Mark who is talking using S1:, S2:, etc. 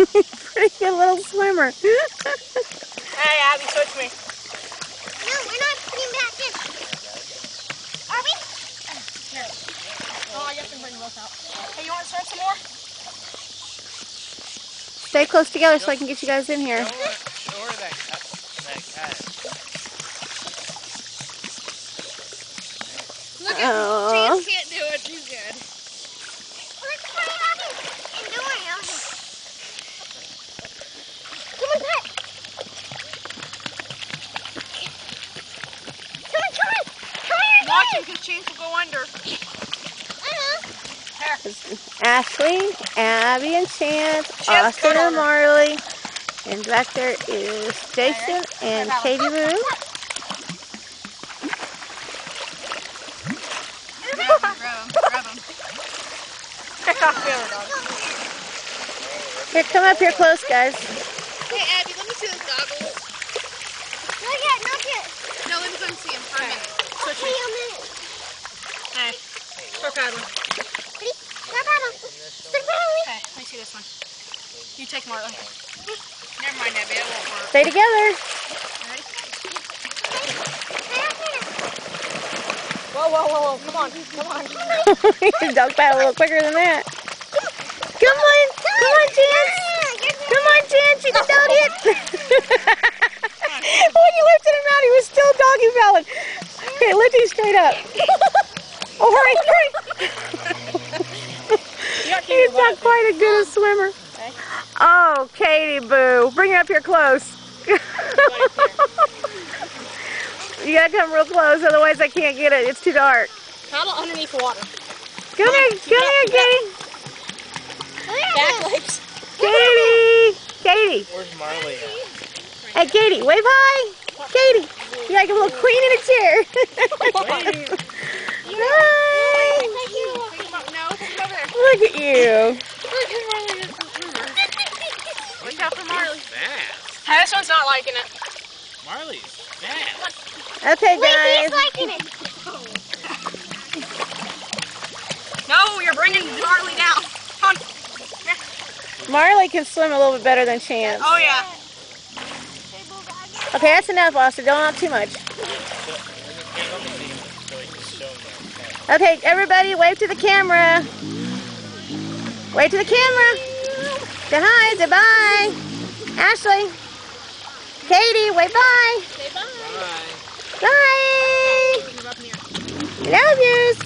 S1: Pretty good little swimmer.
S2: Hey, Abby, switch me.
S3: No, we're not putting back in. Are we?
S2: Here. Oh, you have to bring both out. Hey, you want to swim some more?
S1: Stay close together so I can get you guys in here.
S4: Show her that cut.
S2: Look at Chance can't do it. She's good.
S3: Let's try Abby. And don't worry, I'll help. Come on, Pat. Come on.
S2: Watch him because Chance will go under.
S1: Ashley, Abby, and Chance, Austin and Marley. And back there is Jason and Katie Lou.
S2: Grab him.
S1: Here, come up here close, guys.
S2: Hey, Abby, let me see those goggles.
S3: Not yet.
S2: No, let me go and see him for a minute.
S3: Okay, a minute.
S2: Hey, start paddling.
S3: Ready? Start paddling.
S2: Hey, let me see this one. You take Marley. Never mind, Abby, it won't work.
S1: Stay together.
S2: Ready? Whoa. Come on.
S1: Your dog paddle a little quicker than that. Come on, Chance. Come on, Chance. You can do it. When you lifted him out, he was still doggy paddling. Okay, lift him straight up. Oh, hurry. He's not quite as good a swimmer. Oh, Katie Boo. Bring it up here close. You gotta come real close, otherwise I can't get it. It's too dark.
S2: Paddle underneath the water.
S1: Come here, Katie.
S2: Back legs.
S1: Katie.
S4: Where's Marley at?
S1: Hey, Katie, wave hi. Katie, you're like a little queen in a chair. Hi. Look at you.
S2: Watch out for Marley.
S4: Fast.
S2: Hey, this one's not liking it.
S4: Marley's fast.
S1: Okay,
S3: Wait,
S1: guys.
S3: he's liking it.
S2: No, you're bringing Marley down. Come on.
S1: Marley can swim a little bit better than Chance.
S2: Oh, yeah.
S1: Okay, that's enough, Austin. Don't out too much. Okay, everybody, wave to the camera. Wave to the camera. Say hi, say bye. Ashley. Katie, wave bye.
S2: Say bye.
S4: Bye.
S1: Bye. Love yous.